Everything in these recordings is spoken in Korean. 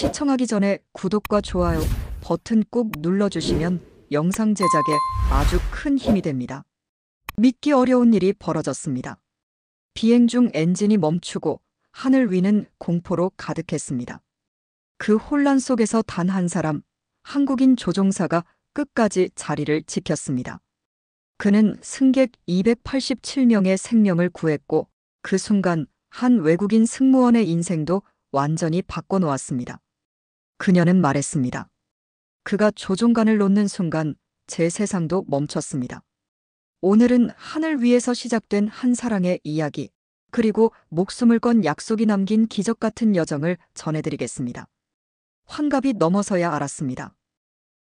시청하기 전에 구독과 좋아요 버튼 꼭 눌러주시면 영상 제작에 아주 큰 힘이 됩니다. 믿기 어려운 일이 벌어졌습니다. 비행 중 엔진이 멈추고 하늘 위는 공포로 가득했습니다. 그 혼란 속에서 단 한 사람, 한국인 조종사가 끝까지 자리를 지켰습니다. 그는 승객 287명의 생명을 구했고 그 순간 한 외국인 승무원의 인생도 완전히 바꿔놓았습니다. 그녀는 말했습니다. 그가 조종관을 놓는 순간 제 세상도 멈췄습니다. 오늘은 하늘 위에서 시작된 한 사랑의 이야기, 그리고 목숨을 건 약속이 남긴 기적 같은 여정을 전해드리겠습니다. 환갑이 넘어서야 알았습니다.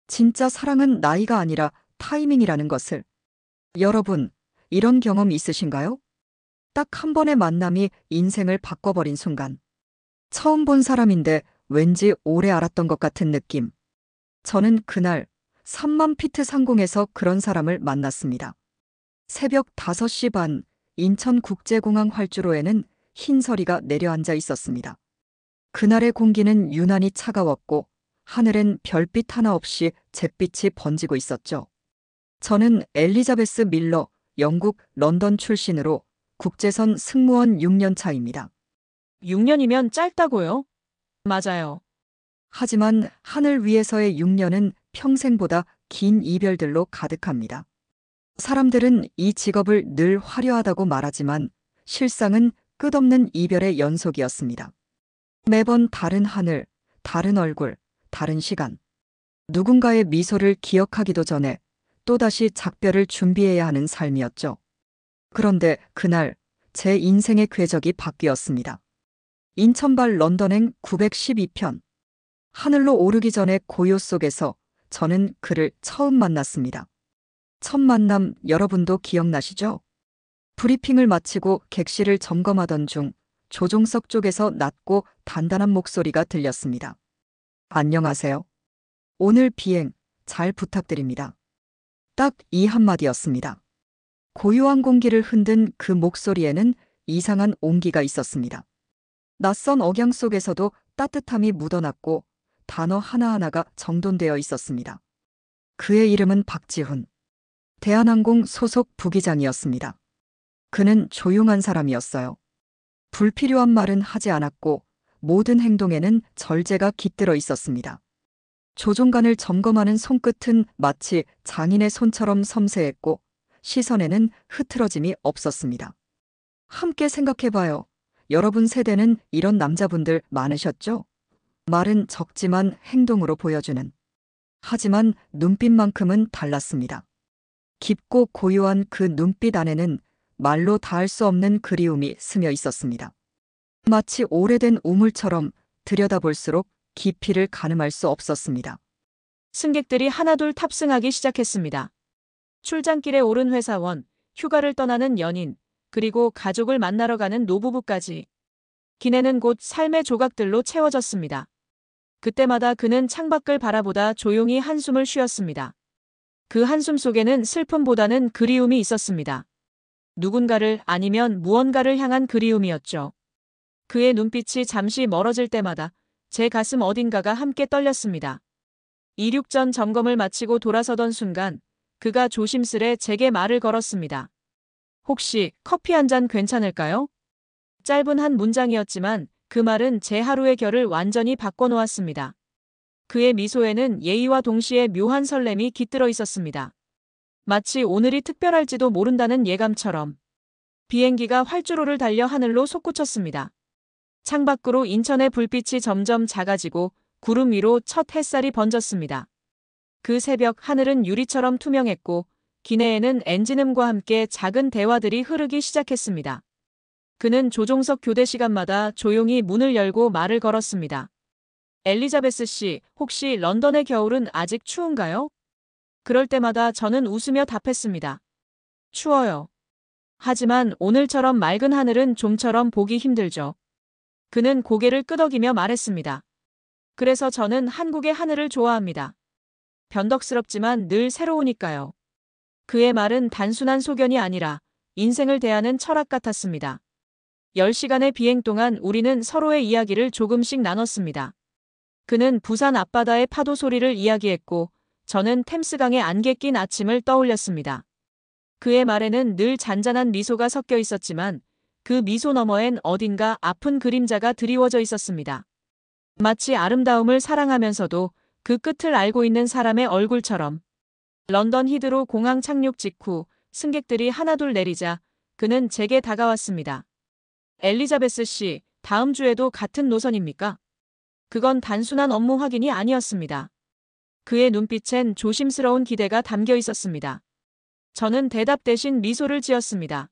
진짜 사랑은 나이가 아니라 타이밍이라는 것을. 여러분, 이런 경험 있으신가요? 딱 한 번의 만남이 인생을 바꿔버린 순간. 처음 본 사람인데 왠지 오래 알았던 것 같은 느낌. 저는 그날 3만 피트 상공에서 그런 사람을 만났습니다. 새벽 5시 반 인천국제공항 활주로에는 흰서리가 내려앉아 있었습니다. 그날의 공기는 유난히 차가웠고 하늘엔 별빛 하나 없이 잿빛이 번지고 있었죠. 저는 엘리자베스 밀러, 영국 런던 출신으로 국제선 승무원 6년 차입니다. 6년이면 짧다고요? 맞아요. 하지만 하늘 위에서의 6년은 평생보다 긴 이별들로 가득합니다. 사람들은 이 직업을 늘 화려하다고 말하지만 실상은 끝없는 이별의 연속이었습니다. 매번 다른 하늘, 다른 얼굴, 다른 시간. 누군가의 미소를 기억하기도 전에 또다시 작별을 준비해야 하는 삶이었죠. 그런데 그날 제 인생의 궤적이 바뀌었습니다. 인천발 런던행 912편. 하늘로 오르기 전에 고요 속에서 저는 그를 처음 만났습니다. 첫 만남 여러분도 기억나시죠? 브리핑을 마치고 객실을 점검하던 중 조종석 쪽에서 낮고 단단한 목소리가 들렸습니다. 안녕하세요. 오늘 비행 잘 부탁드립니다. 딱 이 한마디였습니다. 고요한 공기를 흔든 그 목소리에는 이상한 온기가 있었습니다. 낯선 억양 속에서도 따뜻함이 묻어났고 단어 하나하나가 정돈되어 있었습니다. 그의 이름은 박지훈. 대한항공 소속 부기장이었습니다. 그는 조용한 사람이었어요. 불필요한 말은 하지 않았고 모든 행동에는 절제가 깃들어 있었습니다. 조종관을 점검하는 손끝은 마치 장인의 손처럼 섬세했고 시선에는 흐트러짐이 없었습니다. 함께 생각해봐요. 여러분 세대는 이런 남자분들 많으셨죠? 말은 적지만 행동으로 보여주는. 하지만 눈빛만큼은 달랐습니다. 깊고 고요한 그 눈빛 안에는 말로 닿을 수 없는 그리움이 스며 있었습니다. 마치 오래된 우물처럼 들여다볼수록 깊이를 가늠할 수 없었습니다. 승객들이 하나둘 탑승하기 시작했습니다. 출장길에 오른 회사원, 휴가를 떠나는 연인, 그리고 가족을 만나러 가는 노부부까지. 기내는 곧 삶의 조각들로 채워졌습니다. 그때마다 그는 창밖을 바라보다 조용히 한숨을 쉬었습니다. 그 한숨 속에는 슬픔보다는 그리움이 있었습니다. 누군가를 아니면 무언가를 향한 그리움이었죠. 그의 눈빛이 잠시 멀어질 때마다 제 가슴 어딘가가 함께 떨렸습니다. 이륙전 점검을 마치고 돌아서던 순간 그가 조심스레 제게 말을 걸었습니다. 혹시 커피 한 잔 괜찮을까요? 짧은 한 문장이었지만 그 말은 제 하루의 결을 완전히 바꿔놓았습니다. 그의 미소에는 예의와 동시에 묘한 설렘이 깃들어 있었습니다. 마치 오늘이 특별할지도 모른다는 예감처럼. 비행기가 활주로를 달려 하늘로 솟구쳤습니다. 창밖으로 인천의 불빛이 점점 작아지고 구름 위로 첫 햇살이 번졌습니다. 그 새벽 하늘은 유리처럼 투명했고 기내에는 엔진음과 함께 작은 대화들이 흐르기 시작했습니다. 그는 조종석 교대 시간마다 조용히 문을 열고 말을 걸었습니다. 엘리자베스 씨, 혹시 런던의 겨울은 아직 추운가요? 그럴 때마다 저는 웃으며 답했습니다. 추워요. 하지만 오늘처럼 맑은 하늘은 좀처럼 보기 힘들죠. 그는 고개를 끄덕이며 말했습니다. 그래서 저는 한국의 하늘을 좋아합니다. 변덕스럽지만 늘 새로우니까요. 그의 말은 단순한 소견이 아니라 인생을 대하는 철학 같았습니다. 10시간의 비행 동안 우리는 서로의 이야기를 조금씩 나눴습니다. 그는 부산 앞바다의 파도 소리를 이야기했고 저는 템스강의 안개 낀 아침을 떠올렸습니다. 그의 말에는 늘 잔잔한 미소가 섞여 있었지만 그 미소 너머엔 어딘가 아픈 그림자가 드리워져 있었습니다. 마치 아름다움을 사랑하면서도 그 끝을 알고 있는 사람의 얼굴처럼. 런던 히드로 공항 착륙 직후 승객들이 하나둘 내리자 그는 제게 다가왔습니다. 엘리자베스 씨, 다음 주에도 같은 노선입니까? 그건 단순한 업무 확인이 아니었습니다. 그의 눈빛엔 조심스러운 기대가 담겨 있었습니다. 저는 대답 대신 미소를 지었습니다.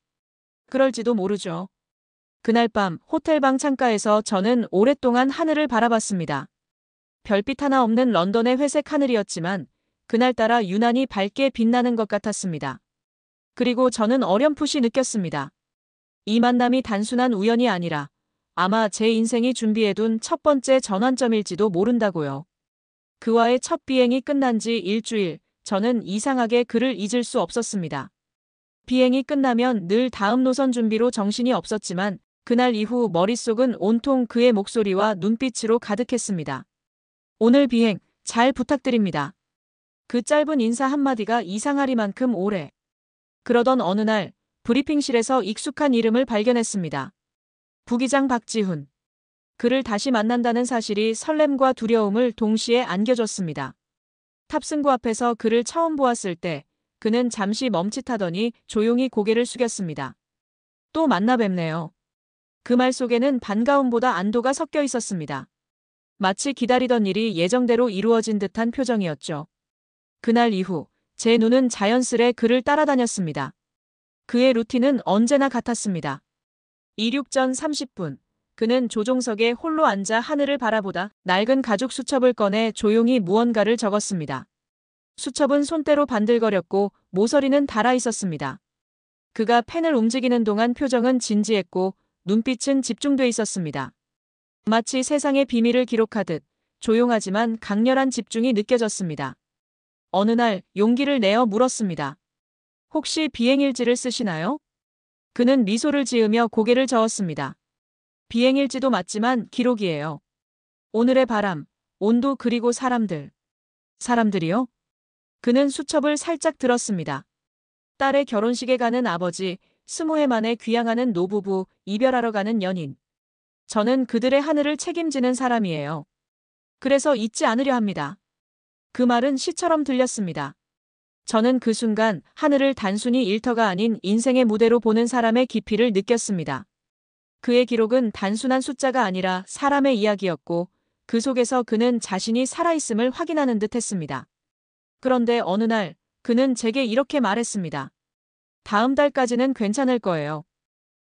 그럴지도 모르죠. 그날 밤 호텔 방 창가에서 저는 오랫동안 하늘을 바라봤습니다. 별빛 하나 없는 런던의 회색 하늘이었지만 그날따라 유난히 밝게 빛나는 것 같았습니다. 그리고 저는 어렴풋이 느꼈습니다. 이 만남이 단순한 우연이 아니라 아마 제 인생이 준비해둔 첫 번째 전환점일지도 모른다고요. 그와의 첫 비행이 끝난 지 일주일, 저는 이상하게 그를 잊을 수 없었습니다. 비행이 끝나면 늘 다음 노선 준비로 정신이 없었지만 그날 이후 머릿속은 온통 그의 목소리와 눈빛으로 가득했습니다. 오늘 비행 잘 부탁드립니다. 그 짧은 인사 한마디가 이상하리만큼 오래. 그러던 어느 날 브리핑실에서 익숙한 이름을 발견했습니다. 부기장 박지훈. 그를 다시 만난다는 사실이 설렘과 두려움을 동시에 안겨줬습니다. 탑승구 앞에서 그를 처음 보았을 때 그는 잠시 멈칫하더니 조용히 고개를 숙였습니다. 또 만나 뵙네요. 그 말 속에는 반가움보다 안도가 섞여 있었습니다. 마치 기다리던 일이 예정대로 이루어진 듯한 표정이었죠. 그날 이후 제 눈은 자연스레 그를 따라다녔습니다. 그의 루틴은 언제나 같았습니다. 이륙 전 30분. 그는 조종석에 홀로 앉아 하늘을 바라보다 낡은 가죽 수첩을 꺼내 조용히 무언가를 적었습니다. 수첩은 손때로 반들거렸고 모서리는 닳아 있었습니다. 그가 펜을 움직이는 동안 표정은 진지했고 눈빛은 집중돼 있었습니다. 마치 세상의 비밀을 기록하듯 조용하지만 강렬한 집중이 느껴졌습니다. 어느 날 용기를 내어 물었습니다. 혹시 비행일지를 쓰시나요? 그는 미소를 지으며 고개를 저었습니다. 비행일지도 맞지만 기록이에요. 오늘의 바람, 온도 그리고 사람들. 사람들이요? 그는 수첩을 살짝 들었습니다. 딸의 결혼식에 가는 아버지, 20해 만에 귀향하는 노부부, 이별하러 가는 연인. 저는 그들의 하늘을 책임지는 사람이에요. 그래서 잊지 않으려 합니다. 그 말은 시처럼 들렸습니다. 저는 그 순간 하늘을 단순히 일터가 아닌 인생의 무대로 보는 사람의 깊이를 느꼈습니다. 그의 기록은 단순한 숫자가 아니라 사람의 이야기였고 그 속에서 그는 자신이 살아있음을 확인하는 듯 했습니다. 그런데 어느 날 그는 제게 이렇게 말했습니다. 다음 달까지는 괜찮을 거예요.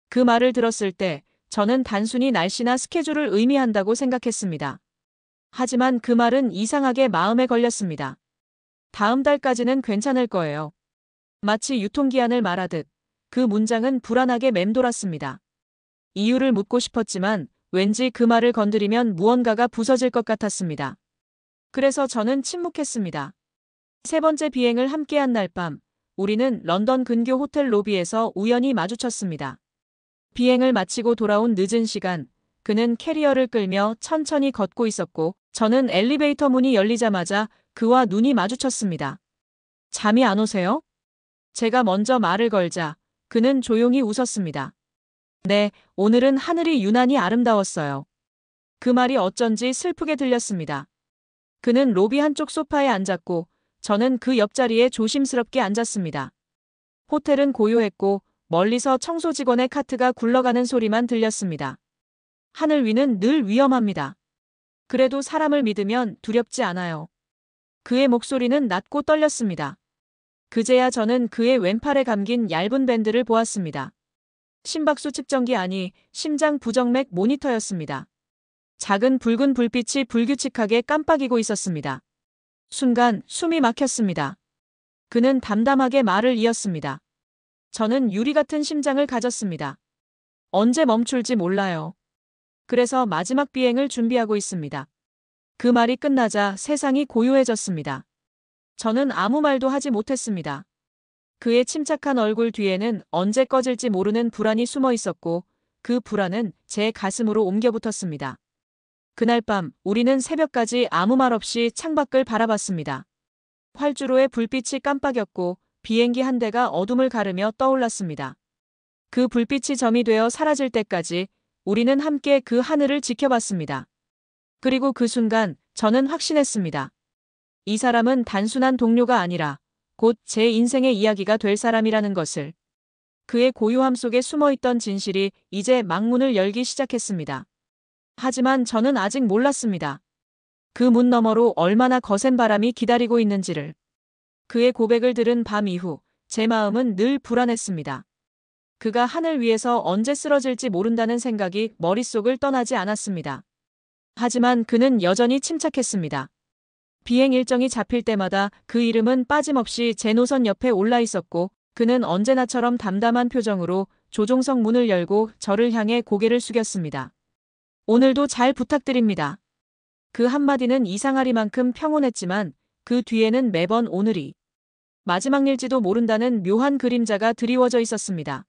그 말을 들었을 때 저는 단순히 날씨나 스케줄을 의미한다고 생각했습니다. 하지만 그 말은 이상하게 마음에 걸렸습니다. 다음 달까지는 괜찮을 거예요. 마치 유통기한을 말하듯 그 문장은 불안하게 맴돌았습니다. 이유를 묻고 싶었지만 왠지 그 말을 건드리면 무언가가 부서질 것 같았습니다. 그래서 저는 침묵했습니다. 세 번째 비행을 함께한 날 밤, 우리는 런던 근교 호텔 로비에서 우연히 마주쳤습니다. 비행을 마치고 돌아온 늦은 시간, 그는 캐리어를 끌며 천천히 걷고 있었고 저는 엘리베이터 문이 열리자마자 그와 눈이 마주쳤습니다. 잠이 안 오세요? 제가 먼저 말을 걸자 그는 조용히 웃었습니다. 네, 오늘은 하늘이 유난히 아름다웠어요. 그 말이 어쩐지 슬프게 들렸습니다. 그는 로비 한쪽 소파에 앉았고 저는 그 옆자리에 조심스럽게 앉았습니다. 호텔은 고요했고 멀리서 청소 직원의 카트가 굴러가는 소리만 들렸습니다. 하늘 위는 늘 위험합니다. 그래도 사람을 믿으면 두렵지 않아요. 그의 목소리는 낮고 떨렸습니다. 그제야 저는 그의 왼팔에 감긴 얇은 밴드를 보았습니다. 심박수 측정기 아니 심장 부정맥 모니터였습니다. 작은 붉은 불빛이 불규칙하게 깜빡이고 있었습니다. 순간 숨이 막혔습니다. 그는 담담하게 말을 이었습니다. 저는 유리 같은 심장을 가졌습니다. 언제 멈출지 몰라요. 그래서 마지막 비행을 준비하고 있습니다. 그 말이 끝나자 세상이 고요해졌습니다. 저는 아무 말도 하지 못했습니다. 그의 침착한 얼굴 뒤에는 언제 꺼질지 모르는 불안이 숨어 있었고 그 불안은 제 가슴으로 옮겨 붙었습니다. 그날 밤 우리는 새벽까지 아무 말 없이 창밖을 바라봤습니다. 활주로에 불빛이 깜빡였고 비행기 한 대가 어둠을 가르며 떠올랐습니다. 그 불빛이 점이 되어 사라질 때까지 우리는 함께 그 하늘을 지켜봤습니다. 그리고 그 순간 저는 확신했습니다. 이 사람은 단순한 동료가 아니라 곧 제 인생의 이야기가 될 사람이라는 것을. 그의 고요함 속에 숨어있던 진실이 이제 막문을 열기 시작했습니다. 하지만 저는 아직 몰랐습니다. 그 문 너머로 얼마나 거센 바람이 기다리고 있는지를. 그의 고백을 들은 밤 이후 제 마음은 늘 불안했습니다. 그가 하늘 위에서 언제 쓰러질지 모른다는 생각이 머릿속을 떠나지 않았습니다. 하지만 그는 여전히 침착했습니다. 비행 일정이 잡힐 때마다 그 이름은 빠짐없이 제 노선 옆에 올라 있었고 그는 언제나처럼 담담한 표정으로 조종석 문을 열고 저를 향해 고개를 숙였습니다. 오늘도 잘 부탁드립니다. 그 한마디는 이상하리만큼 평온했지만 그 뒤에는 매번 오늘이 마지막일지도 모른다는 묘한 그림자가 드리워져 있었습니다.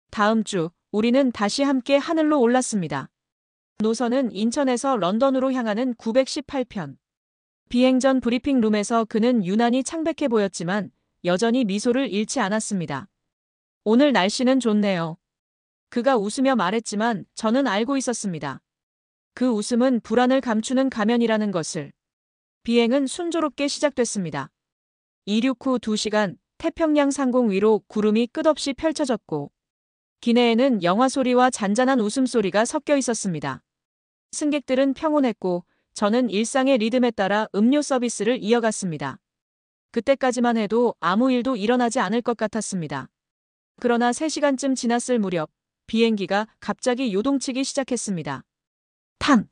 다음 주 우리는 다시 함께 하늘로 올랐습니다. 노선은 인천에서 런던으로 향하는 918편. 비행 전 브리핑 룸에서 그는 유난히 창백해 보였지만 여전히 미소를 잃지 않았습니다. 오늘 날씨는 좋네요. 그가 웃으며 말했지만 저는 알고 있었습니다. 그 웃음은 불안을 감추는 가면이라는 것을. 비행은 순조롭게 시작됐습니다. 이륙 후 2시간 태평양 상공 위로 구름이 끝없이 펼쳐졌고 기내에는 영화 소리와 잔잔한 웃음소리가 섞여 있었습니다. 승객들은 평온했고 저는 일상의 리듬에 따라 음료 서비스를 이어갔습니다. 그때까지만 해도 아무 일도 일어나지 않을 것 같았습니다. 그러나 3시간쯤 지났을 무렵 비행기가 갑자기 요동치기 시작했습니다. 탕!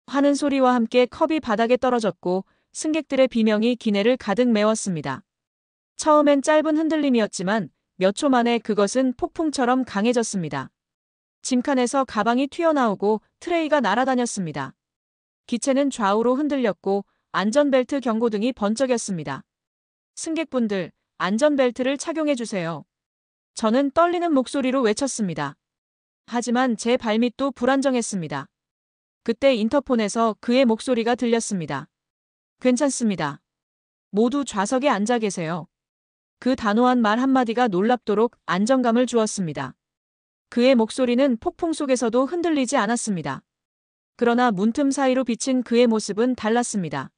하는 소리와 함께 컵이 바닥에 떨어졌고 승객들의 비명이 기내를 가득 메웠습니다. 처음엔 짧은 흔들림이었지만 몇 초 만에 그것은 폭풍처럼 강해졌습니다. 짐칸에서 가방이 튀어나오고 트레이가 날아다녔습니다. 기체는 좌우로 흔들렸고 안전벨트 경고등이 번쩍였습니다. 승객분들, 안전벨트를 착용해주세요. 저는 떨리는 목소리로 외쳤습니다. 하지만 제 발밑도 불안정했습니다. 그때 인터폰에서 그의 목소리가 들렸습니다. 괜찮습니다. 모두 좌석에 앉아 계세요. 그 단호한 말 한마디가 놀랍도록 안정감을 주었습니다. 그의 목소리는 폭풍 속에서도 흔들리지 않았습니다. 그러나 문틈 사이로 비친 그의 모습은 달랐습니다.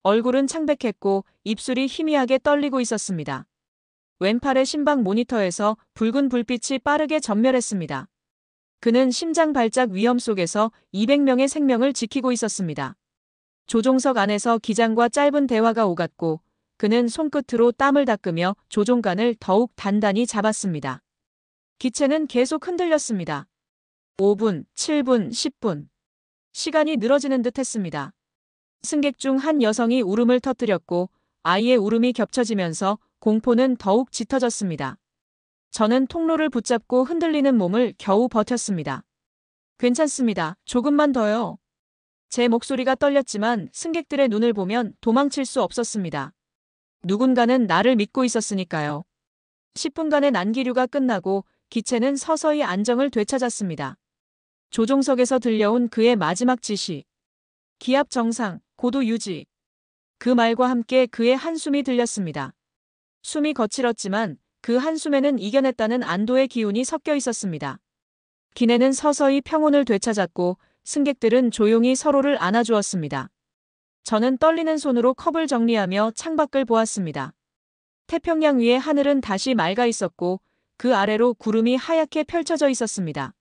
얼굴은 창백했고 입술이 희미하게 떨리고 있었습니다. 왼팔의 심박 모니터에서 붉은 불빛이 빠르게 전멸했습니다. 그는 심장 발작 위험 속에서 200명의 생명을 지키고 있었습니다. 조종석 안에서 기장과 짧은 대화가 오갔고 그는 손끝으로 땀을 닦으며 조종관을 더욱 단단히 잡았습니다. 기체는 계속 흔들렸습니다. 5분, 7분, 10분. 시간이 늘어지는 듯 했습니다. 승객 중 한 여성이 울음을 터뜨렸고 아이의 울음이 겹쳐지면서 공포는 더욱 짙어졌습니다. 저는 통로를 붙잡고 흔들리는 몸을 겨우 버텼습니다. 괜찮습니다. 조금만 더요. 제 목소리가 떨렸지만 승객들의 눈을 보면 도망칠 수 없었습니다. 누군가는 나를 믿고 있었으니까요. 10분간의 난기류가 끝나고 기체는 서서히 안정을 되찾았습니다. 조종석에서 들려온 그의 마지막 지시. 기압 정상, 고도 유지. 그 말과 함께 그의 한숨이 들렸습니다. 숨이 거칠었지만 그 한숨에는 이겨냈다는 안도의 기운이 섞여 있었습니다. 기내는 서서히 평온을 되찾았고 승객들은 조용히 서로를 안아주었습니다. 저는 떨리는 손으로 컵을 정리하며 창밖을 보았습니다. 태평양 위의 하늘은 다시 맑아 있었고 그 아래로 구름이 하얗게 펼쳐져 있었습니다.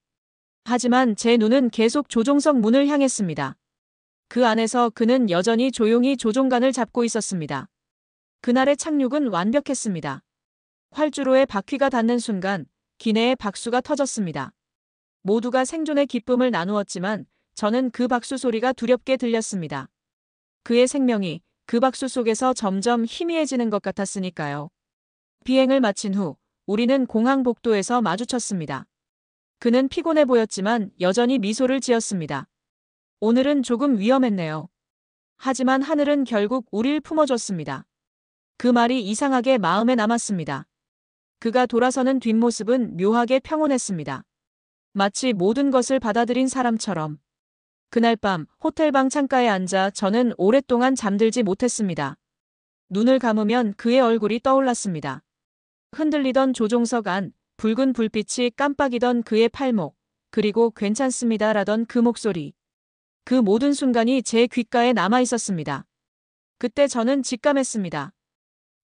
하지만 제 눈은 계속 조종석 문을 향했습니다. 그 안에서 그는 여전히 조용히 조종관을 잡고 있었습니다. 그날의 착륙은 완벽했습니다. 활주로에 바퀴가 닿는 순간 기내에 박수가 터졌습니다. 모두가 생존의 기쁨을 나누었지만 저는 그 박수 소리가 두렵게 들렸습니다. 그의 생명이 그 박수 속에서 점점 희미해지는 것 같았으니까요. 비행을 마친 후 우리는 공항 복도에서 마주쳤습니다. 그는 피곤해 보였지만 여전히 미소를 지었습니다. 오늘은 조금 위험했네요. 하지만 하늘은 결국 우릴 품어줬습니다. 그 말이 이상하게 마음에 남았습니다. 그가 돌아서는 뒷모습은 묘하게 평온했습니다. 마치 모든 것을 받아들인 사람처럼. 그날 밤 호텔방 창가에 앉아 저는 오랫동안 잠들지 못했습니다. 눈을 감으면 그의 얼굴이 떠올랐습니다. 흔들리던 조종석 안, 붉은 불빛이 깜빡이던 그의 팔목, 그리고 괜찮습니다라던 그 목소리. 그 모든 순간이 제 귓가에 남아 있었습니다. 그때 저는 직감했습니다.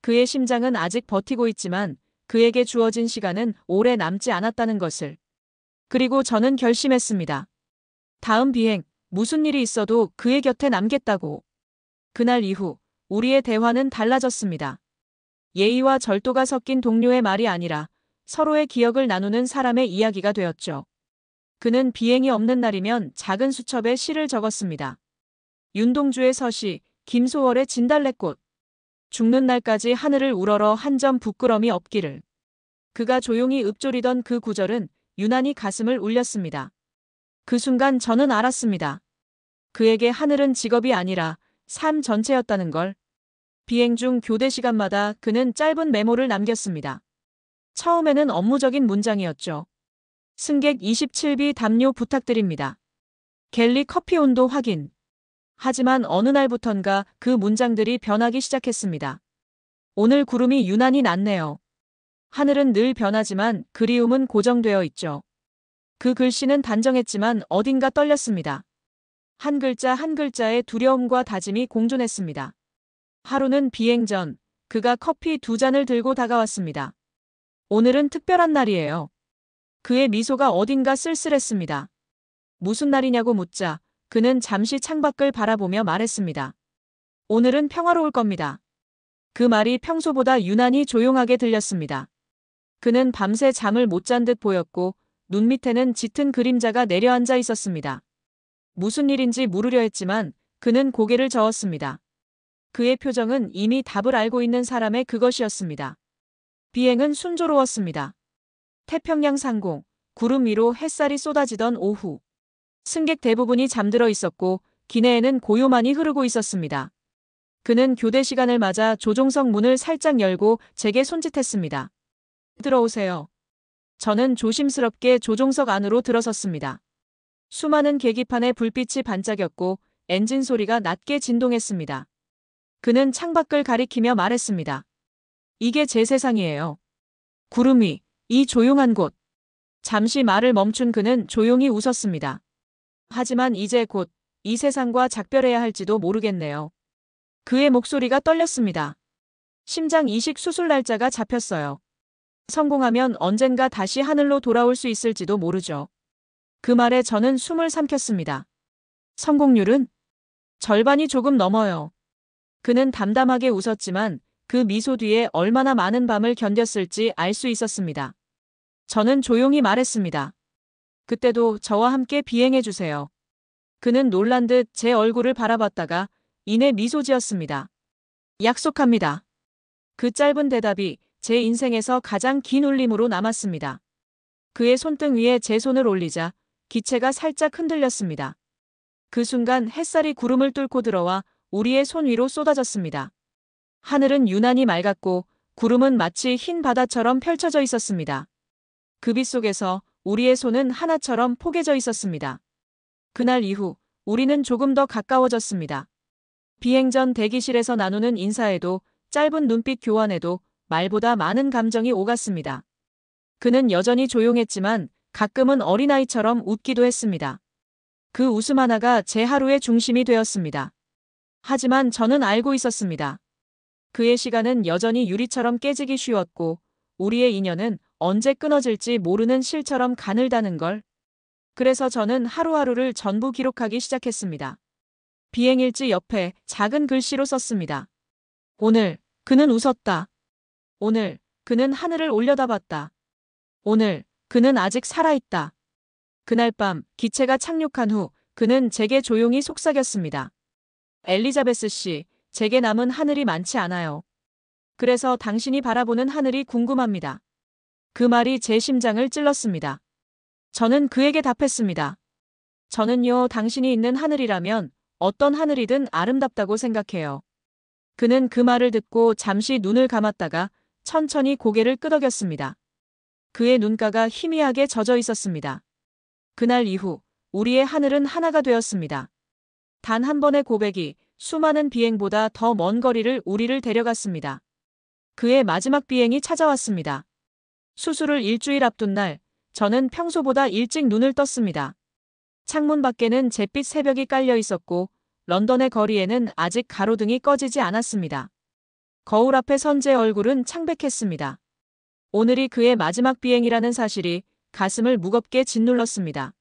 그의 심장은 아직 버티고 있지만 그에게 주어진 시간은 오래 남지 않았다는 것을. 그리고 저는 결심했습니다. 다음 비행, 무슨 일이 있어도 그의 곁에 남겠다고. 그날 이후 우리의 대화는 달라졌습니다. 예의와 절도가 섞인 동료의 말이 아니라 서로의 기억을 나누는 사람의 이야기가 되었죠. 그는 비행이 없는 날이면 작은 수첩에 시를 적었습니다. 윤동주의 서시, 김소월의 진달래꽃. 죽는 날까지 하늘을 우러러 한 점 부끄럼이 없기를. 그가 조용히 읊조리던 그 구절은 유난히 가슴을 울렸습니다. 그 순간 저는 알았습니다. 그에게 하늘은 직업이 아니라 삶 전체였다는 걸. 비행 중 교대 시간마다 그는 짧은 메모를 남겼습니다. 처음에는 업무적인 문장이었죠. 승객 27비 담요 부탁드립니다. 갤리 커피 온도 확인. 하지만 어느 날부턴가 그 문장들이 변하기 시작했습니다. 오늘 구름이 유난히 낮네요. 하늘은 늘 변하지만 그리움은 고정되어 있죠. 그 글씨는 단정했지만 어딘가 떨렸습니다. 한 글자 한 글자에 두려움과 다짐이 공존했습니다. 하루는 비행 전 그가 커피 2잔을 들고 다가왔습니다. 오늘은 특별한 날이에요. 그의 미소가 어딘가 쓸쓸했습니다. 무슨 날이냐고 묻자 그는 잠시 창밖을 바라보며 말했습니다. 오늘은 평화로울 겁니다. 그 말이 평소보다 유난히 조용하게 들렸습니다. 그는 밤새 잠을 못 잔 듯 보였고 눈 밑에는 짙은 그림자가 내려앉아 있었습니다. 무슨 일인지 물으려 했지만 그는 고개를 저었습니다. 그의 표정은 이미 답을 알고 있는 사람의 그것이었습니다. 비행은 순조로웠습니다. 태평양 상공, 구름 위로 햇살이 쏟아지던 오후. 승객 대부분이 잠들어 있었고 기내에는 고요만이 흐르고 있었습니다. 그는 교대 시간을 맞아 조종석 문을 살짝 열고 제게 손짓했습니다. 들어오세요. 저는 조심스럽게 조종석 안으로 들어섰습니다. 수많은 계기판에 불빛이 반짝였고 엔진 소리가 낮게 진동했습니다. 그는 창밖을 가리키며 말했습니다. 이게 제 세상이에요. 구름 위, 이 조용한 곳. 잠시 말을 멈춘 그는 조용히 웃었습니다. 하지만 이제 곧 이 세상과 작별해야 할지도 모르겠네요. 그의 목소리가 떨렸습니다. 심장 이식 수술 날짜가 잡혔어요. 성공하면 언젠가 다시 하늘로 돌아올 수 있을지도 모르죠. 그 말에 저는 숨을 삼켰습니다. 성공률은? 절반이 조금 넘어요. 그는 담담하게 웃었지만 그 미소 뒤에 얼마나 많은 밤을 견뎠을지 알 수 있었습니다. 저는 조용히 말했습니다. 그때도 저와 함께 비행해 주세요. 그는 놀란 듯 제 얼굴을 바라봤다가 이내 미소 지었습니다. 약속합니다. 그 짧은 대답이 제 인생에서 가장 긴 울림으로 남았습니다. 그의 손등 위에 제 손을 올리자 기체가 살짝 흔들렸습니다. 그 순간 햇살이 구름을 뚫고 들어와 우리의 손 위로 쏟아졌습니다. 하늘은 유난히 맑았고 구름은 마치 흰 바다처럼 펼쳐져 있었습니다. 그 빛 속에서 우리의 손은 하나처럼 포개져 있었습니다. 그날 이후 우리는 조금 더 가까워졌습니다. 비행 전 대기실에서 나누는 인사에도 짧은 눈빛 교환에도 말보다 많은 감정이 오갔습니다. 그는 여전히 조용했지만 가끔은 어린아이처럼 웃기도 했습니다. 그 웃음 하나가 제 하루의 중심이 되었습니다. 하지만 저는 알고 있었습니다. 그의 시간은 여전히 유리처럼 깨지기 쉬웠고 우리의 인연은 언제 끊어질지 모르는 실처럼 가늘다는 걸. 그래서 저는 하루하루를 전부 기록하기 시작했습니다. 비행일지 옆에 작은 글씨로 썼습니다. 오늘 그는 웃었다. 오늘 그는 하늘을 올려다봤다. 오늘 그는 아직 살아있다. 그날 밤 기체가 착륙한 후 그는 제게 조용히 속삭였습니다. 엘리자베스 씨, 제게 남은 하늘이 많지 않아요. 그래서 당신이 바라보는 하늘이 궁금합니다. 그 말이 제 심장을 찔렀습니다. 저는 그에게 답했습니다. 저는요, 당신이 있는 하늘이라면 어떤 하늘이든 아름답다고 생각해요. 그는 그 말을 듣고 잠시 눈을 감았다가 천천히 고개를 끄덕였습니다. 그의 눈가가 희미하게 젖어 있었습니다. 그날 이후 우리의 하늘은 하나가 되었습니다. 단 한 번의 고백이 수많은 비행보다 더 먼 거리를 우리를 데려갔습니다. 그의 마지막 비행이 찾아왔습니다. 수술을 일주일 앞둔 날, 저는 평소보다 일찍 눈을 떴습니다. 창문 밖에는 잿빛 새벽이 깔려 있었고, 런던의 거리에는 아직 가로등이 꺼지지 않았습니다. 거울 앞에 선 제 얼굴은 창백했습니다. 오늘이 그의 마지막 비행이라는 사실이 가슴을 무겁게 짓눌렀습니다.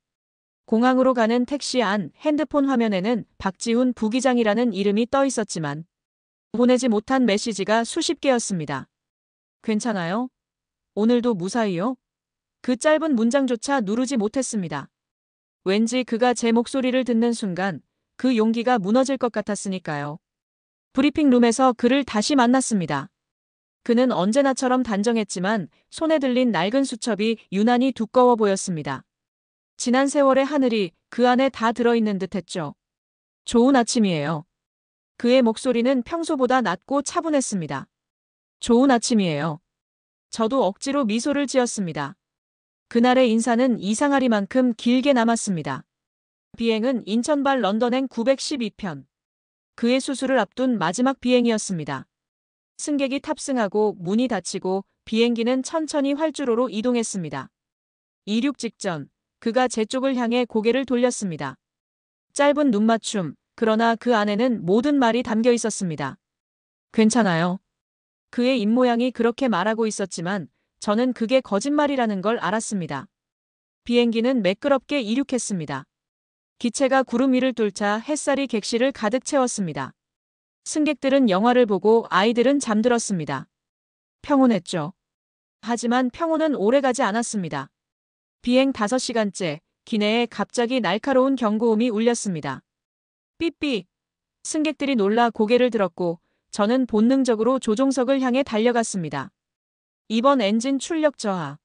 공항으로 가는 택시 안 핸드폰 화면에는 박지훈 부기장이라는 이름이 떠 있었지만 보내지 못한 메시지가 수십 개였습니다. 괜찮아요? 오늘도 무사히요? 그 짧은 문장조차 누르지 못했습니다. 왠지 그가 제 목소리를 듣는 순간 그 용기가 무너질 것 같았으니까요. 브리핑룸에서 그를 다시 만났습니다. 그는 언제나처럼 단정했지만 손에 들린 낡은 수첩이 유난히 두꺼워 보였습니다. 지난 세월의 하늘이 그 안에 다 들어있는 듯했죠. 좋은 아침이에요. 그의 목소리는 평소보다 낮고 차분했습니다. 좋은 아침이에요. 저도 억지로 미소를 지었습니다. 그날의 인사는 이상하리만큼 길게 남았습니다. 비행은 인천발 런던행 912편. 그의 수술을 앞둔 마지막 비행이었습니다. 승객이 탑승하고 문이 닫히고 비행기는 천천히 활주로로 이동했습니다. 이륙 직전 그가 제 쪽을 향해 고개를 돌렸습니다. 짧은 눈맞춤, 그러나 그 안에는 모든 말이 담겨 있었습니다. 괜찮아요. 그의 입모양이 그렇게 말하고 있었지만 저는 그게 거짓말이라는 걸 알았습니다. 비행기는 매끄럽게 이륙했습니다. 기체가 구름 위를 뚫자 햇살이 객실을 가득 채웠습니다. 승객들은 영화를 보고 아이들은 잠들었습니다. 평온했죠. 하지만 평온은 오래가지 않았습니다. 비행 5시간째 기내에 갑자기 날카로운 경고음이 울렸습니다. 삐삐. 승객들이 놀라 고개를 들었고 저는 본능적으로 조종석을 향해 달려갔습니다. 이번 엔진 출력 저하.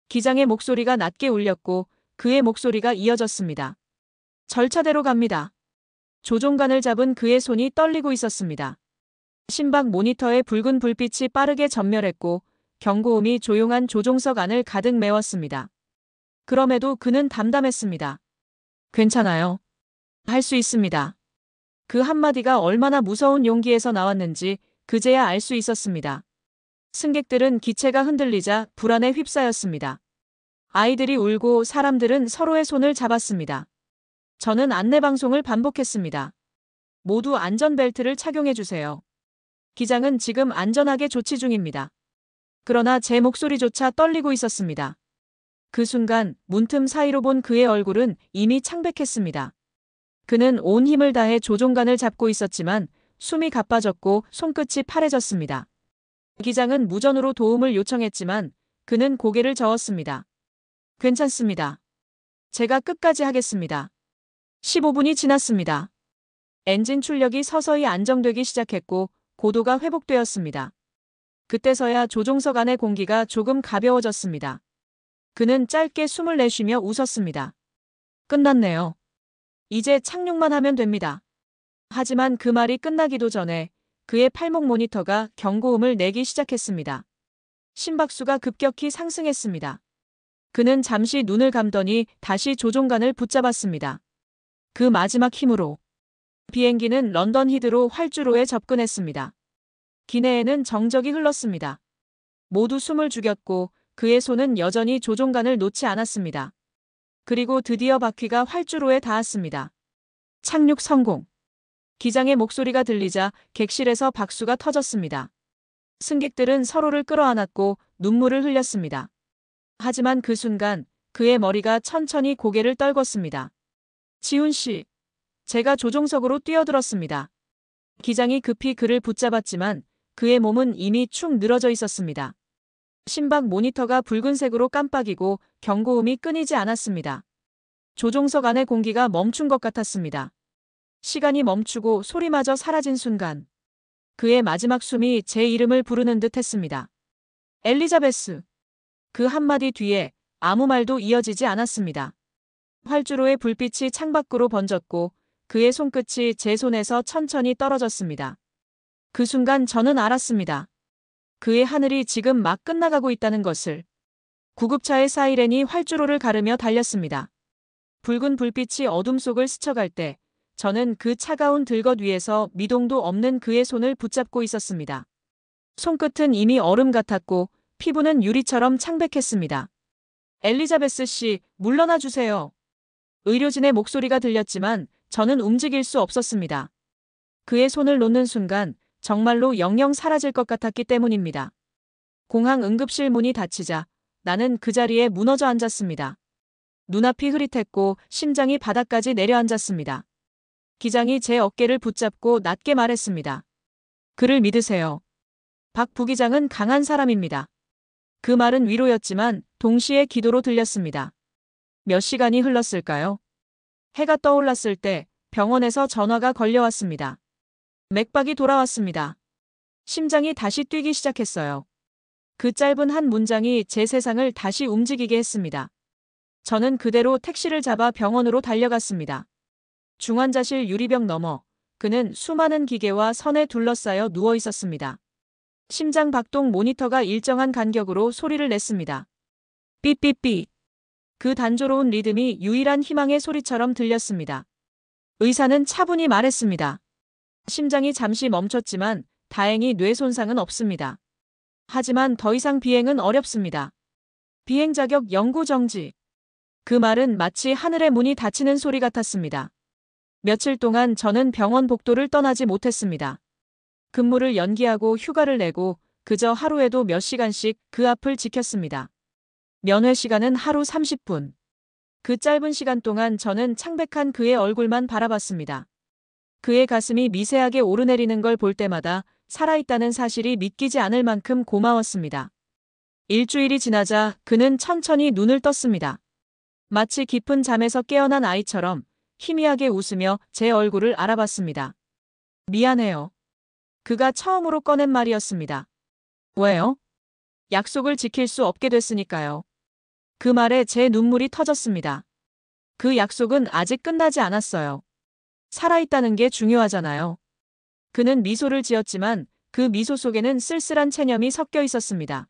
기장의 목소리가 낮게 울렸고 그의 목소리가 이어졌습니다. 절차대로 갑니다. 조종관을 잡은 그의 손이 떨리고 있었습니다. 심박 모니터의 붉은 불빛이 빠르게 전멸했고 경고음이 조용한 조종석 안을 가득 메웠습니다. 그럼에도 그는 담담했습니다. 괜찮아요. 할 수 있습니다. 그 한마디가 얼마나 무서운 용기에서 나왔는지 그제야 알 수 있었습니다. 승객들은 기체가 흔들리자 불안에 휩싸였습니다. 아이들이 울고 사람들은 서로의 손을 잡았습니다. 저는 안내방송을 반복했습니다. 모두 안전벨트를 착용해주세요. 기장은 지금 안전하게 조치 중입니다. 그러나 제 목소리조차 떨리고 있었습니다. 그 순간 문틈 사이로 본 그의 얼굴은 이미 창백했습니다. 그는 온 힘을 다해 조종관을 잡고 있었지만 숨이 가빠졌고 손끝이 파래졌습니다. 기장은 무전으로 도움을 요청했지만 그는 고개를 저었습니다. 괜찮습니다. 제가 끝까지 하겠습니다. 15분이 지났습니다. 엔진 출력이 서서히 안정되기 시작했고 고도가 회복되었습니다. 그때서야 조종석 안의 공기가 조금 가벼워졌습니다. 그는 짧게 숨을 내쉬며 웃었습니다. 끝났네요. 이제 착륙만 하면 됩니다. 하지만 그 말이 끝나기도 전에 그의 팔목 모니터가 경고음을 내기 시작했습니다. 심박수가 급격히 상승했습니다. 그는 잠시 눈을 감더니 다시 조종관을 붙잡았습니다. 그 마지막 힘으로 비행기는 런던 히드로 활주로에 접근했습니다. 기내에는 정적이 흘렀습니다. 모두 숨을 죽였고 그의 손은 여전히 조종관을 놓지 않았습니다. 그리고 드디어 바퀴가 활주로에 닿았습니다. 착륙 성공. 기장의 목소리가 들리자 객실에서 박수가 터졌습니다. 승객들은 서로를 끌어안았고 눈물을 흘렸습니다. 하지만 그 순간 그의 머리가 천천히 고개를 떨궜습니다. 지훈 씨. 제가 조종석으로 뛰어들었습니다. 기장이 급히 그를 붙잡았지만 그의 몸은 이미 축 늘어져 있었습니다. 심박 모니터가 붉은색으로 깜빡이고 경고음이 끊이지 않았습니다. 조종석 안의 공기가 멈춘 것 같았습니다. 시간이 멈추고 소리마저 사라진 순간 그의 마지막 숨이 제 이름을 부르는 듯 했습니다. 엘리자베스. 그 한마디 뒤에 아무 말도 이어지지 않았습니다. 활주로의 불빛이 창밖으로 번졌고 그의 손끝이 제 손에서 천천히 떨어졌습니다. 그 순간 저는 알았습니다. 그의 하늘이 지금 막 끝나가고 있다는 것을. 구급차의 사이렌이 활주로를 가르며 달렸습니다. 붉은 불빛이 어둠 속을 스쳐갈 때 저는 그 차가운 들것 위에서 미동도 없는 그의 손을 붙잡고 있었습니다. 손끝은 이미 얼음 같았고 피부는 유리처럼 창백했습니다. 엘리자베스 씨, 물러나 주세요. 의료진의 목소리가 들렸지만 저는 움직일 수 없었습니다. 그의 손을 놓는 순간 정말로 영영 사라질 것 같았기 때문입니다. 공항 응급실 문이 닫히자 나는 그 자리에 무너져 앉았습니다. 눈앞이 흐릿했고 심장이 바닥까지 내려앉았습니다. 기장이 제 어깨를 붙잡고 낮게 말했습니다. 그를 믿으세요. 박 부기장은 강한 사람입니다. 그 말은 위로였지만 동시에 기도로 들렸습니다. 몇 시간이 흘렀을까요? 해가 떠올랐을 때 병원에서 전화가 걸려왔습니다. 맥박이 돌아왔습니다. 심장이 다시 뛰기 시작했어요. 그 짧은 한 문장이 제 세상을 다시 움직이게 했습니다. 저는 그대로 택시를 잡아 병원으로 달려갔습니다. 중환자실 유리벽 너머 그는 수많은 기계와 선에 둘러싸여 누워 있었습니다. 심장 박동 모니터가 일정한 간격으로 소리를 냈습니다. 삐삐삐. 그 단조로운 리듬이 유일한 희망의 소리처럼 들렸습니다. 의사는 차분히 말했습니다. 심장이 잠시 멈췄지만 다행히 뇌 손상은 없습니다. 하지만 더 이상 비행은 어렵습니다. 비행 자격 영구 정지. 그 말은 마치 하늘의 문이 닫히는 소리 같았습니다. 며칠 동안 저는 병원 복도를 떠나지 못했습니다. 근무를 연기하고 휴가를 내고 그저 하루에도 몇 시간씩 그 앞을 지켰습니다. 면회 시간은 하루 30분. 그 짧은 시간 동안 저는 창백한 그의 얼굴만 바라봤습니다. 그의 가슴이 미세하게 오르내리는 걸 볼 때마다 살아있다는 사실이 믿기지 않을 만큼 고마웠습니다. 일주일이 지나자 그는 천천히 눈을 떴습니다. 마치 깊은 잠에서 깨어난 아이처럼 희미하게 웃으며 제 얼굴을 알아봤습니다. 미안해요. 그가 처음으로 꺼낸 말이었습니다. 왜요? 약속을 지킬 수 없게 됐으니까요. 그 말에 제 눈물이 터졌습니다. 그 약속은 아직 끝나지 않았어요. 살아있다는 게 중요하잖아요. 그는 미소를 지었지만 그 미소 속에는 쓸쓸한 체념이 섞여 있었습니다.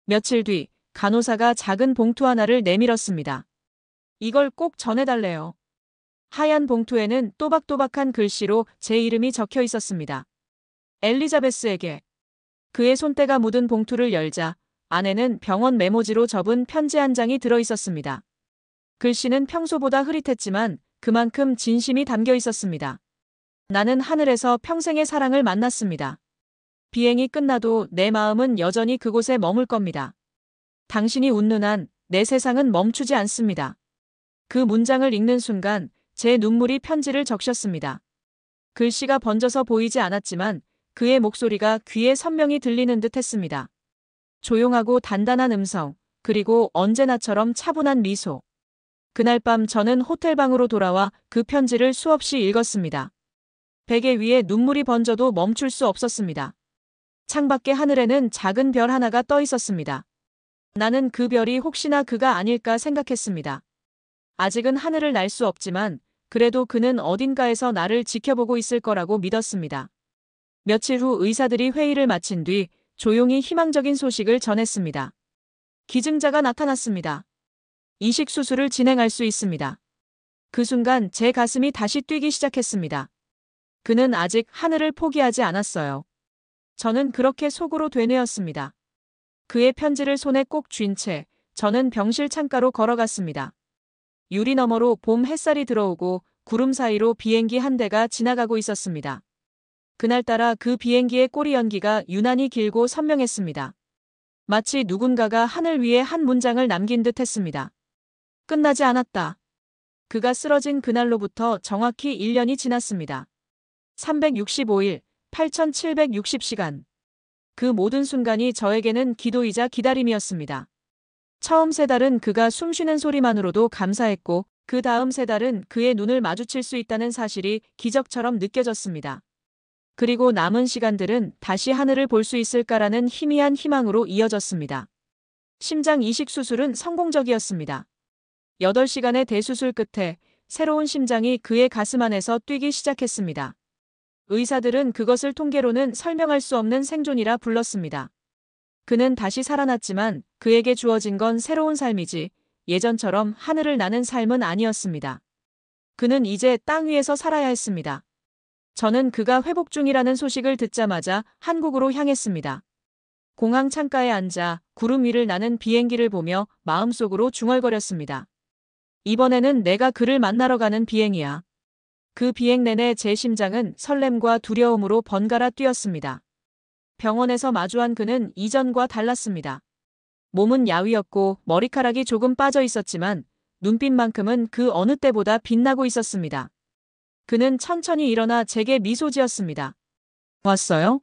며칠 뒤 간호사가 작은 봉투 하나를 내밀었습니다. 이걸 꼭 전해달래요. 하얀 봉투에는 또박또박한 글씨로 제 이름이 적혀 있었습니다. 엘리자베스에게. 그의 손때가 묻은 봉투를 열자 안에는 병원 메모지로 접은 편지 한 장이 들어 있었습니다. 글씨는 평소보다 흐릿했지만 그만큼 진심이 담겨 있었습니다. 나는 하늘에서 평생의 사랑을 만났습니다. 비행이 끝나도 내 마음은 여전히 그곳에 머물 겁니다. 당신이 웃는 한 내 세상은 멈추지 않습니다. 그 문장을 읽는 순간 제 눈물이 편지를 적셨습니다. 글씨가 번져서 보이지 않았지만 그의 목소리가 귀에 선명히 들리는 듯 했습니다. 조용하고 단단한 음성, 그리고 언제나처럼 차분한 미소. 그날 밤 저는 호텔방으로 돌아와 그 편지를 수없이 읽었습니다. 베개 위에 눈물이 번져도 멈출 수 없었습니다. 창밖의 하늘에는 작은 별 하나가 떠 있었습니다. 나는 그 별이 혹시나 그가 아닐까 생각했습니다. 아직은 하늘을 날 수 없지만 그래도 그는 어딘가에서 나를 지켜보고 있을 거라고 믿었습니다. 며칠 후 의사들이 회의를 마친 뒤 조용히 희망적인 소식을 전했습니다. 기증자가 나타났습니다. 이식 수술을 진행할 수 있습니다. 그 순간 제 가슴이 다시 뛰기 시작했습니다. 그는 아직 하늘을 포기하지 않았어요. 저는 그렇게 속으로 되뇌었습니다. 그의 편지를 손에 꼭 쥔 채 저는 병실 창가로 걸어갔습니다. 유리 너머로 봄 햇살이 들어오고 구름 사이로 비행기 한 대가 지나가고 있었습니다. 그날따라 그 비행기의 꼬리 연기가 유난히 길고 선명했습니다. 마치 누군가가 하늘 위에 한 문장을 남긴 듯 했습니다. 끝나지 않았다. 그가 쓰러진 그날로부터 정확히 1년이 지났습니다. 365일, 8760시간. 그 모든 순간이 저에게는 기도이자 기다림이었습니다. 처음 3달은 그가 숨쉬는 소리만으로도 감사했고 그 다음 3달은 그의 눈을 마주칠 수 있다는 사실이 기적처럼 느껴졌습니다. 그리고 남은 시간들은 다시 하늘을 볼 수 있을까라는 희미한 희망으로 이어졌습니다. 심장 이식 수술은 성공적이었습니다. 8시간의 대수술 끝에 새로운 심장이 그의 가슴 안에서 뛰기 시작했습니다. 의사들은 그것을 통계로는 설명할 수 없는 생존이라 불렀습니다. 그는 다시 살아났지만 그에게 주어진 건 새로운 삶이지 예전처럼 하늘을 나는 삶은 아니었습니다. 그는 이제 땅 위에서 살아야 했습니다. 저는 그가 회복 중이라는 소식을 듣자마자 한국으로 향했습니다. 공항 창가에 앉아 구름 위를 나는 비행기를 보며 마음속으로 중얼거렸습니다. 이번에는 내가 그를 만나러 가는 비행이야. 그 비행 내내 제 심장은 설렘과 두려움으로 번갈아 뛰었습니다. 병원에서 마주한 그는 이전과 달랐습니다. 몸은 야위었고 머리카락이 조금 빠져 있었지만 눈빛만큼은 그 어느 때보다 빛나고 있었습니다. 그는 천천히 일어나 제게 미소 지었습니다. 왔어요?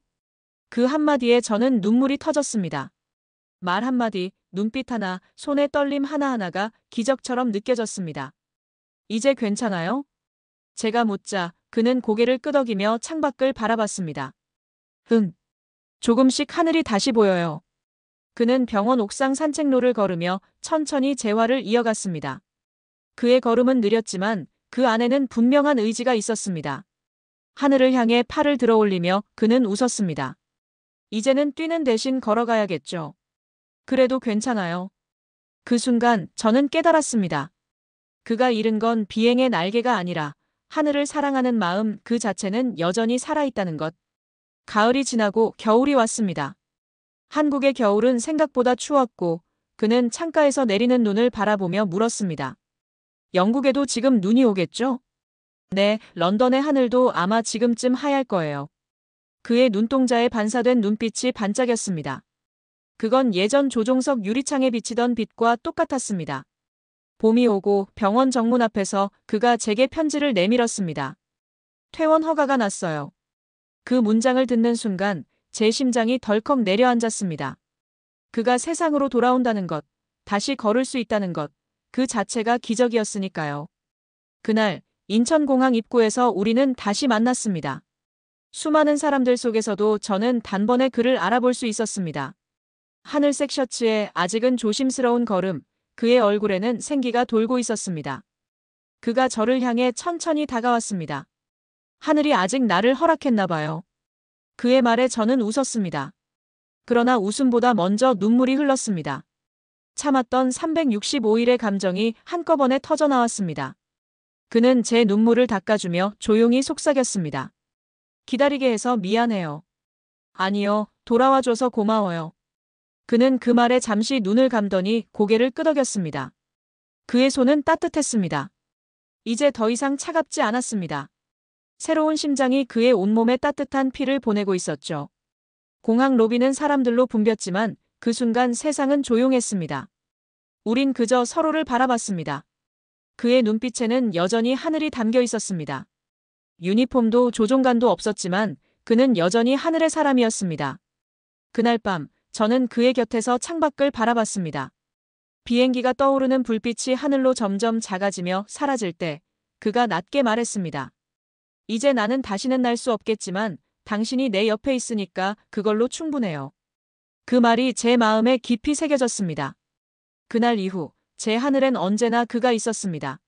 그 한마디에 저는 눈물이 터졌습니다. 말 한마디, 눈빛 하나, 손의 떨림 하나하나가 기적처럼 느껴졌습니다. 이제 괜찮아요? 제가 묻자 그는 고개를 끄덕이며 창밖을 바라봤습니다. 조금씩 하늘이 다시 보여요. 그는 병원 옥상 산책로를 걸으며 천천히 재활을 이어갔습니다. 그의 걸음은 느렸지만 그 안에는 분명한 의지가 있었습니다. 하늘을 향해 팔을 들어 올리며 그는 웃었습니다. 이제는 뛰는 대신 걸어가야겠죠. 그래도 괜찮아요. 그 순간 저는 깨달았습니다. 그가 잃은 건 비행의 날개가 아니라 하늘을 사랑하는 마음 그 자체는 여전히 살아있다는 것. 가을이 지나고 겨울이 왔습니다. 한국의 겨울은 생각보다 추웠고 그는 창가에서 내리는 눈을 바라보며 물었습니다. 영국에도 지금 눈이 오겠죠? 네, 런던의 하늘도 아마 지금쯤 하얄 거예요. 그의 눈동자에 반사된 눈빛이 반짝였습니다. 그건 예전 조종석 유리창에 비치던 빛과 똑같았습니다. 봄이 오고 병원 정문 앞에서 그가 제게 편지를 내밀었습니다. 퇴원 허가가 났어요. 그 문장을 듣는 순간 제 심장이 덜컥 내려앉았습니다. 그가 세상으로 돌아온다는 것, 다시 걸을 수 있다는 것, 그 자체가 기적이었으니까요. 그날 인천공항 입구에서 우리는 다시 만났습니다. 수많은 사람들 속에서도 저는 단번에 그를 알아볼 수 있었습니다. 하늘색 셔츠에 아직은 조심스러운 걸음, 그의 얼굴에는 생기가 돌고 있었습니다. 그가 저를 향해 천천히 다가왔습니다. 하늘이 아직 나를 허락했나 봐요. 그의 말에 저는 웃었습니다. 그러나 웃음보다 먼저 눈물이 흘렀습니다. 참았던 365일의 감정이 한꺼번에 터져나왔습니다. 그는 제 눈물을 닦아주며 조용히 속삭였습니다. 기다리게 해서 미안해요. 아니요, 돌아와줘서 고마워요. 그는 그 말에 잠시 눈을 감더니 고개를 끄덕였습니다. 그의 손은 따뜻했습니다. 이제 더 이상 차갑지 않았습니다. 새로운 심장이 그의 온몸에 따뜻한 피를 보내고 있었죠. 공항 로비는 사람들로 붐볐지만 그 순간 세상은 조용했습니다. 우린 그저 서로를 바라봤습니다. 그의 눈빛에는 여전히 하늘이 담겨 있었습니다. 유니폼도 조종관도 없었지만 그는 여전히 하늘의 사람이었습니다. 그날 밤 저는 그의 곁에서 창밖을 바라봤습니다. 비행기가 떠오르는 불빛이 하늘로 점점 작아지며 사라질 때 그가 낮게 말했습니다. 이제 나는 다시는 날 수 없겠지만 당신이 내 옆에 있으니까 그걸로 충분해요. 그 말이 제 마음에 깊이 새겨졌습니다. 그날 이후 제 하늘엔 언제나 그가 있었습니다.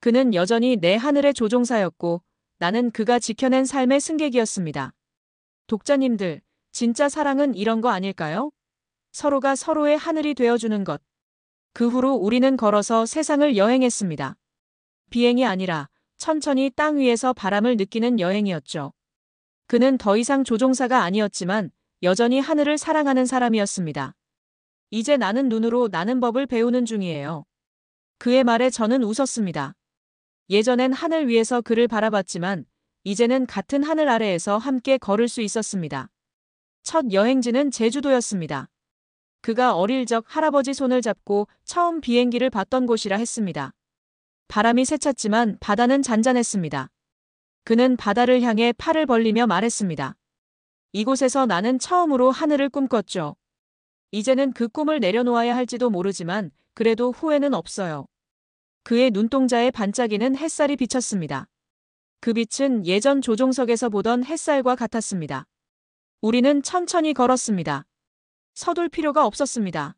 그는 여전히 내 하늘의 조종사였고 나는 그가 지켜낸 삶의 승객이었습니다. 독자님들, 진짜 사랑은 이런 거 아닐까요? 서로가 서로의 하늘이 되어주는 것. 그 후로 우리는 걸어서 세상을 여행했습니다. 비행이 아니라 천천히 땅 위에서 바람을 느끼는 여행이었죠. 그는 더 이상 조종사가 아니었지만 여전히 하늘을 사랑하는 사람이었습니다. 이제 나는 눈으로 나는 법을 배우는 중이에요. 그의 말에 저는 웃었습니다. 예전엔 하늘 위에서 그를 바라봤지만 이제는 같은 하늘 아래에서 함께 걸을 수 있었습니다. 첫 여행지는 제주도였습니다. 그가 어릴 적 할아버지 손을 잡고 처음 비행기를 봤던 곳이라 했습니다. 바람이 세찼지만 바다는 잔잔했습니다. 그는 바다를 향해 팔을 벌리며 말했습니다. 이곳에서 나는 처음으로 하늘을 꿈꿨죠. 이제는 그 꿈을 내려놓아야 할지도 모르지만 그래도 후회는 없어요. 그의 눈동자에 반짝이는 햇살이 비쳤습니다. 그 빛은 예전 조종석에서 보던 햇살과 같았습니다. 우리는 천천히 걸었습니다. 서둘 필요가 없었습니다.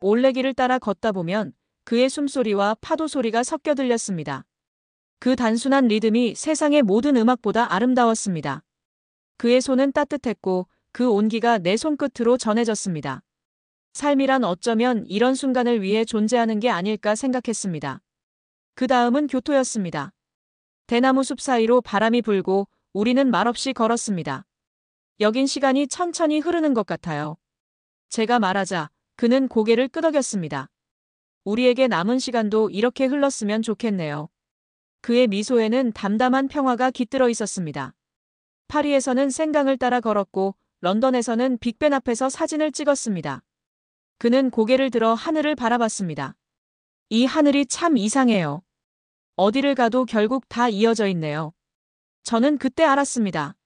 올레길을 따라 걷다 보면 그의 숨소리와 파도 소리가 섞여 들렸습니다. 그 단순한 리듬이 세상의 모든 음악보다 아름다웠습니다. 그의 손은 따뜻했고 그 온기가 내 손끝으로 전해졌습니다. 삶이란 어쩌면 이런 순간을 위해 존재하는 게 아닐까 생각했습니다. 그 다음은 교토였습니다. 대나무 숲 사이로 바람이 불고 우리는 말없이 걸었습니다. 여긴 시간이 천천히 흐르는 것 같아요. 제가 말하자 그는 고개를 끄덕였습니다. 우리에게 남은 시간도 이렇게 흘렀으면 좋겠네요. 그의 미소에는 담담한 평화가 깃들어 있었습니다. 파리에서는 생강을 따라 걸었고 런던에서는 빅벤 앞에서 사진을 찍었습니다. 그는 고개를 들어 하늘을 바라봤습니다. 이 하늘이 참 이상해요. 어디를 가도 결국 다 이어져 있네요. 저는 그때 알았습니다.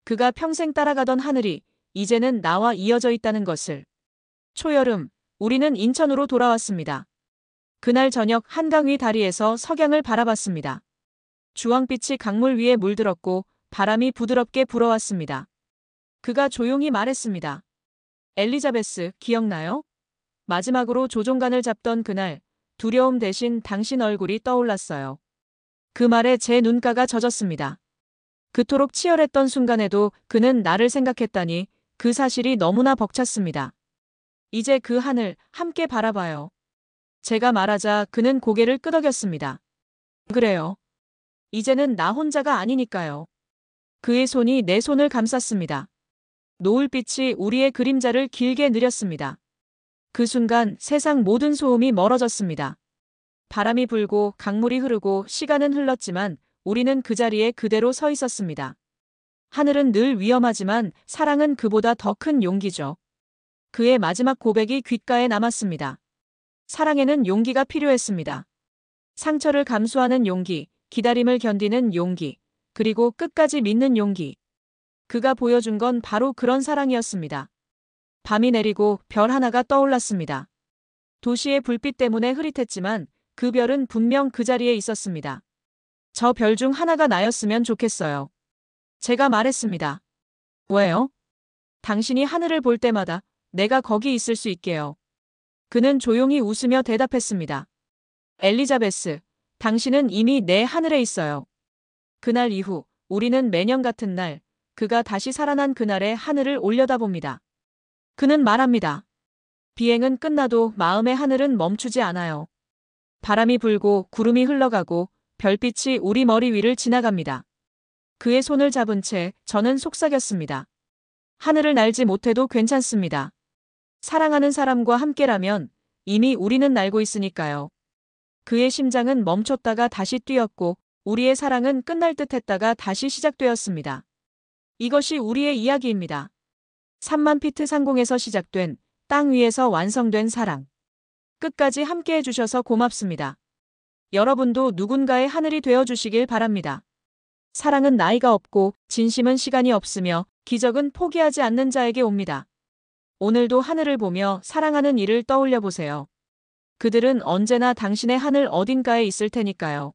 그가 평생 따라가던 하늘이 이제는 나와 이어져 있다는 것을. 초여름, 우리는 인천으로 돌아왔습니다. 그날 저녁 한강 위 다리에서 석양을 바라봤습니다. 주황빛이 강물 위에 물들었고 바람이 부드럽게 불어왔습니다. 그가 조용히 말했습니다. 엘리자베스, 기억나요? 마지막으로 조종간을 잡던 그날, 두려움 대신 당신 얼굴이 떠올랐어요. 그 말에 제 눈가가 젖었습니다. 그토록 치열했던 순간에도 그는 나를 생각했다니 그 사실이 너무나 벅찼습니다. 이제 그 하늘 함께 바라봐요. 제가 말하자 그는 고개를 끄덕였습니다. 그래요. 이제는 나 혼자가 아니니까요. 그의 손이 내 손을 감쌌습니다. 노을빛이 우리의 그림자를 길게 느렸습니다. 그 순간 세상 모든 소음이 멀어졌습니다. 바람이 불고 강물이 흐르고 시간은 흘렀지만 우리는 그 자리에 그대로 서 있었습니다. 하늘은 늘 위험하지만 사랑은 그보다 더 큰 용기죠. 그의 마지막 고백이 귓가에 남았습니다. 사랑에는 용기가 필요했습니다. 상처를 감수하는 용기, 기다림을 견디는 용기, 그리고 끝까지 믿는 용기. 그가 보여준 건 바로 그런 사랑이었습니다. 밤이 내리고 별 하나가 떠올랐습니다. 도시의 불빛 때문에 흐릿했지만 그 별은 분명 그 자리에 있었습니다. 저 별 중 하나가 나였으면 좋겠어요. 제가 말했습니다. 왜요? 당신이 하늘을 볼 때마다 내가 거기 있을 수 있게요. 그는 조용히 웃으며 대답했습니다. 엘리자베스, 당신은 이미 내 하늘에 있어요. 그날 이후 우리는 매년 같은 날, 그가 다시 살아난 그날의 하늘을 올려다봅니다. 그는 말합니다. 비행은 끝나도 마음의 하늘은 멈추지 않아요. 바람이 불고 구름이 흘러가고 별빛이 우리 머리 위를 지나갑니다. 그의 손을 잡은 채 저는 속삭였습니다. 하늘을 날지 못해도 괜찮습니다. 사랑하는 사람과 함께라면 이미 우리는 날고 있으니까요. 그의 심장은 멈췄다가 다시 뛰었고 우리의 사랑은 끝날 듯 했다가 다시 시작되었습니다. 이것이 우리의 이야기입니다. 3만 피트 상공에서 시작된 땅 위에서 완성된 사랑. 끝까지 함께 해주셔서 고맙습니다. 여러분도 누군가의 하늘이 되어주시길 바랍니다. 사랑은 나이가 없고 진심은 시간이 없으며 기적은 포기하지 않는 자에게 옵니다. 오늘도 하늘을 보며 사랑하는 이를 떠올려 보세요. 그들은 언제나 당신의 하늘 어딘가에 있을 테니까요.